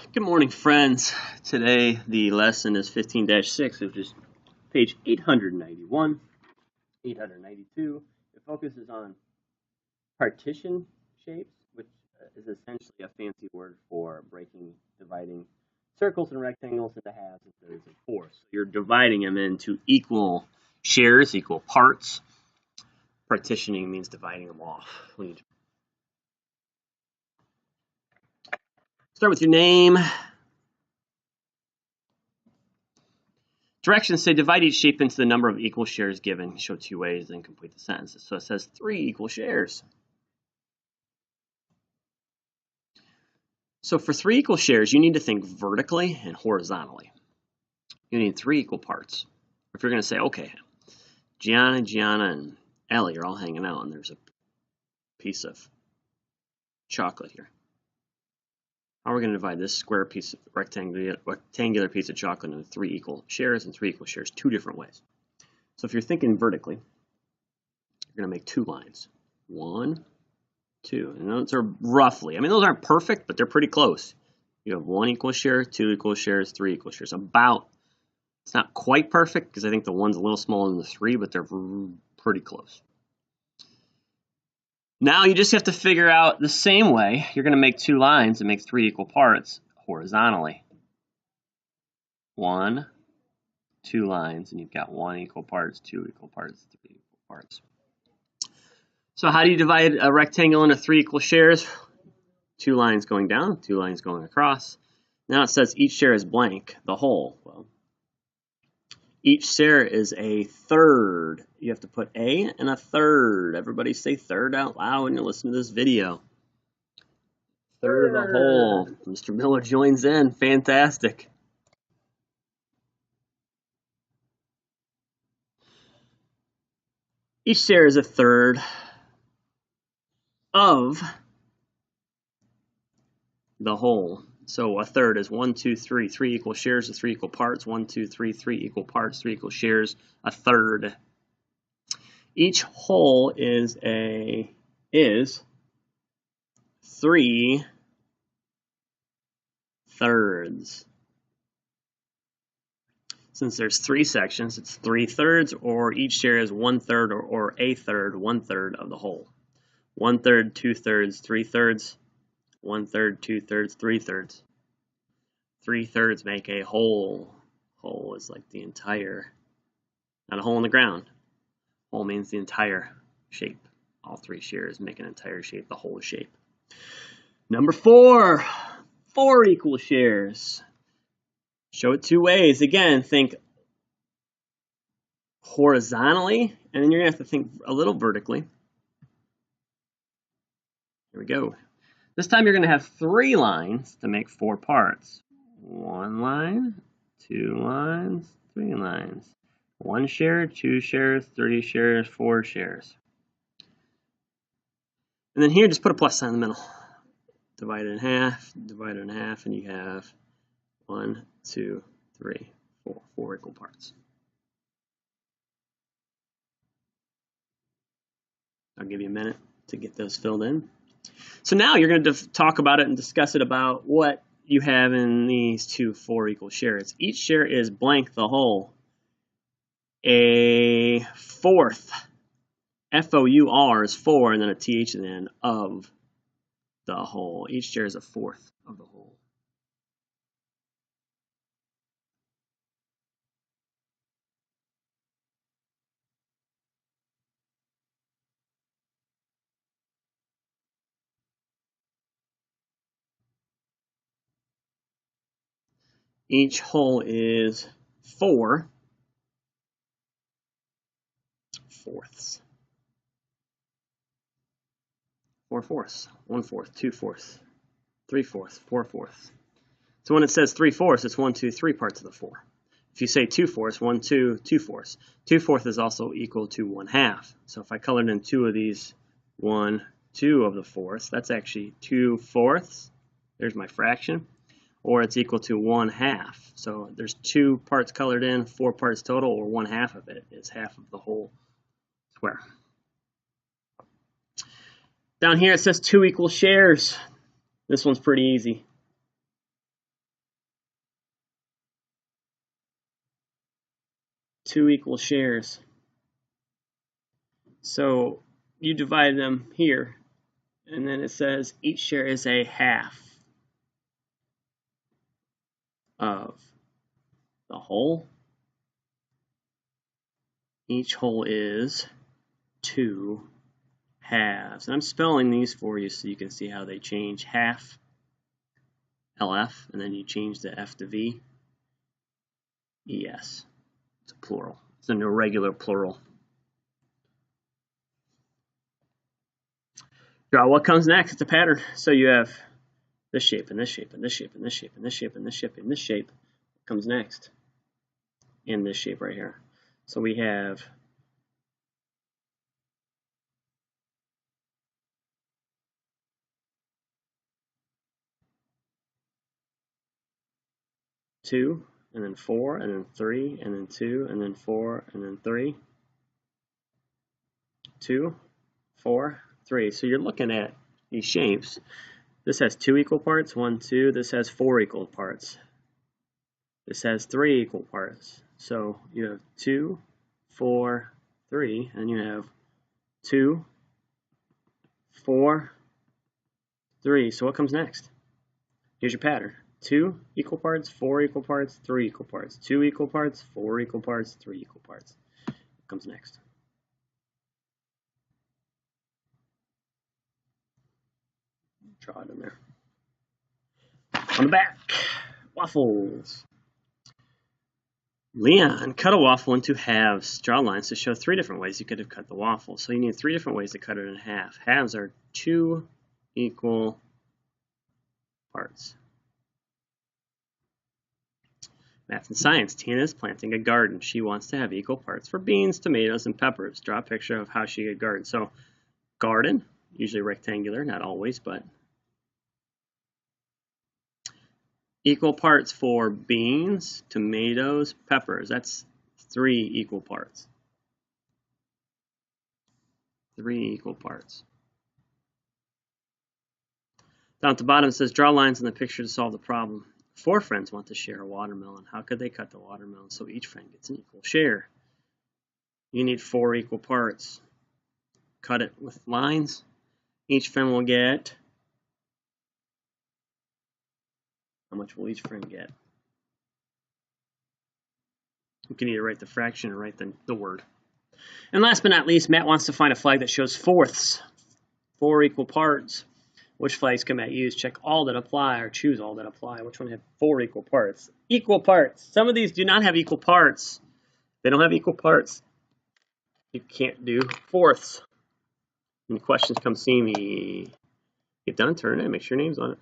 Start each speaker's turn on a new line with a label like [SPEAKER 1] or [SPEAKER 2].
[SPEAKER 1] Good morning, friends. Today the lesson is 15-6, which is page 891, 892. It focuses on partition shapes, which is essentially a fancy word for dividing circles and rectangles into halves and thirds and fourths. So you're dividing them into equal shares, equal parts. Partitioning means dividing them off. Start with your name. Directions say divide each shape into the number of equal shares given. Show two ways, then complete the sentences. So it says 3 equal shares. So for 3 equal shares, you need to think vertically and horizontally. You need 3 equal parts. If you're going to say, okay, Gianna, and Ellie are all hanging out, and there's a piece of chocolate here. How are we going to divide this square piece of rectangular piece of chocolate into 3 equal shares and 3 equal shares? 2 different ways. So if you're thinking vertically, you're going to make 2 lines. 1, 2. And those are roughly, those aren't perfect, but they're pretty close. You have 1 equal share, 2 equal shares, 3 equal shares. It's not quite perfect because I think the 1's a little smaller than the 3, but they're pretty close. Now you just have to figure out the same way. You're going to make 2 lines and make 3 equal parts horizontally. 1, 2 lines, and you've got 1 equal parts, 2 equal parts, 3 equal parts. So how do you divide a rectangle into 3 equal shares? 2 lines going down, 2 lines going across. Now it says each share is blank, the whole. Well, each share is a third. You have to put a and a third. Everybody say third out loud when you listen to this video. Third of the whole. Mr. Miller joins in. Fantastic. Each share is a third of the whole. So a third is 1, 2, 3. 3 equal shares of 3 equal parts. 1, 2, 3, 3 equal parts, 3 equal shares, a third. Each whole is 3 thirds. Since there's 3 sections, it's 3 thirds, or each share is 1 third or a third, 1 third of the whole. 1 third, 2 thirds, 3 thirds. 1 third, 2 thirds, 3 thirds. 3 thirds make a whole. Whole is like the entire, not a hole in the ground. Whole means the entire shape. All 3 shares make an entire shape, the whole shape. Number 4, 4 equal shares. Show it 2 ways. Again, think horizontally, and then you're going to have to think a little vertically. Here we go. This time you're going to have 3 lines to make 4 parts. 1 line, 2 lines, 3 lines. 1 share, 2 shares, 3 shares, 4 shares. And then here, just put a plus sign in the middle. Divide it in half, and you have 1, 2, 3, 4. 4 equal parts. I'll give you a minute to get those filled in. So now you're going to talk about it and discuss it about what you have in these 2 4 equal shares. Each share is blank the whole. A fourth. F-O-U-R is 4, and then a T-H at the end, of the whole. Each share is a fourth of the whole. Each whole is 4 fourths. 4 fourths. 1 fourth, 2 fourths, 3 fourths, 4 fourths. So when it says 3 fourths, it's 1, 2, 3 parts of the 4. If you say 2 fourths, 1, 2, 2 fourths. 2 fourths is also equal to 1 half. So if I colored in 2 of these, 1, 2 of the fourths, that's actually 2 fourths. There's my fraction. Or it's equal to 1 half. So there's 2 parts colored in, 4 parts total, or 1 half of it is half of the whole square. Down here it says 2 equal shares. This one's pretty easy.
[SPEAKER 2] 2 equal shares. So you divide them here, and then it says each share is a half of the whole. Each whole is 2 halves. And I'm spelling these for you so you can see how they change. Half, LF, and then you change the F to V. ES. It's a plural. It's an irregular plural. Draw what comes next. It's a pattern. So you have this shape, and this shape, and this shape, and this shape, and this shape, and this shape, and this shape. What comes next? In this shape right here. So we have two, and then 4, and then 3, and then 2, and then 4, and then 3. 2, 4, 3. So you're looking at these shapes. This has 2 equal parts, 1, 2. This has 4 equal parts. This has 3 equal parts. So you have 2, 4, 3, and you have 2, 4, 3. So what comes next? Here's your pattern. 2 equal parts, 4 equal parts, 3 equal parts. 2 equal parts, 4 equal parts, 3 equal parts. What comes next? Draw it in there. On the back, waffles. Leon cut a waffle into halves. Draw lines to show 3 different ways you could have cut the waffle. So you need 3 different ways to cut it in half. Halves are 2 equal parts. Math and science. Tina is planting a garden. She wants to have equal parts for beans, tomatoes, and peppers. Draw a picture of how she could garden. So garden, usually rectangular, not always, but equal parts for beans, tomatoes, peppers. That's 3 equal parts. 3 equal parts. Down at the bottom it says draw lines in the picture to solve the problem. 4 friends want to share a watermelon. How could they cut the watermelon so each friend gets an equal share? You need 4 equal parts. Cut it with lines. Each friend will get. How much will each friend get? You can either write the fraction or write the word. And last but not least, Matt wants to find a flag that shows fourths. 4 equal parts. Which flags can Matt use? Check all that apply or choose all that apply. Which one have 4 equal parts? Equal parts. Some of these do not have equal parts. They don't have equal parts. You can't do fourths. Any questions, come see me. Get done, turn it, make sure your name's on it.